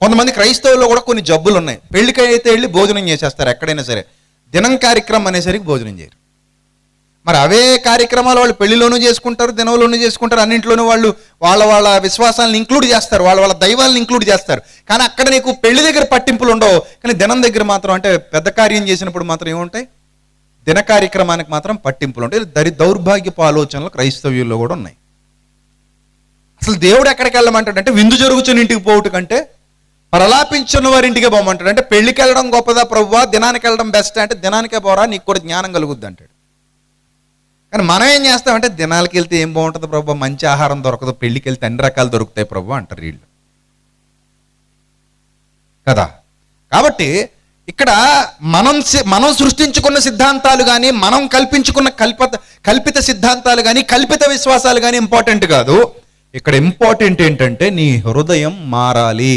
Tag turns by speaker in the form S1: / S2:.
S1: కొంతమంది క్రైస్తవుల్లో కూడా కొన్ని జబ్బులు ఉన్నాయి. పెళ్లికి అయితే వెళ్ళి భోజనం చేసేస్తారు ఎక్కడైనా సరే, దినం కార్యక్రమం అనేసరికి భోజనం చేయరు. మరి అవే కార్యక్రమాలు వాళ్ళు పెళ్లిలోనూ చేసుకుంటారు, దినంలోనూ చేసుకుంటారు, అన్నింటిలోనూ వాళ్ళు వాళ్ళ విశ్వాసాలను ఇంక్లూడ్ చేస్తారు, వాళ్ళ దైవాలను ఇంక్లూడ్ చేస్తారు. కానీ అక్కడ నీకు పెళ్లి దగ్గర పట్టింపులు ఉండవు, కానీ దినం దగ్గర మాత్రం, అంటే పెద్ద కార్యం చేసినప్పుడు మాత్రం ఏముంటాయి, దిన కార్యక్రమానికి మాత్రం పట్టింపులు ఉంటాయి. దౌర్భాగ్యపు ఆలోచనలు క్రైస్తవ్యుల్లో కూడా ఉన్నాయి. అసలు దేవుడు ఎక్కడికి వెళ్ళమంటాడంటే విందు జరుగుతున్న ఇంటికి పోవుట కంటే ప్రలాపించిన వారి ఇంటికే పోమంటాడు. అంటే పెళ్లికి వెళ్ళడం గొప్పదా ప్రభువా, దినానికి వెళ్ళడం బెస్ట్ అంటే దినానికే పోరా, నీకు కూడా జ్ఞానం కలుగుద్ది అంటాడు. కానీ మనం ఏం చేస్తామంటే దినాలకి వెళ్తే ఏం బాగుంటుంది ప్రభు, మంచి ఆహారం దొరకదు, పెళ్లికి వెళ్తే అన్ని రకాలు దొరుకుతాయి ప్రభు అంటారు వీళ్ళు కదా. కాబట్టి ఇక్కడ మనం సృష్టించుకున్న సిద్ధాంతాలు కానీ, మనం కల్పించుకున్న కల్పిత సిద్ధాంతాలు కానీ, కల్పిత విశ్వాసాలు కానీ ఇంపార్టెంట్ కాదు. ఇక్కడ ఇంపార్టెంట్ ఏంటంటే నీ హృదయం మారాలి.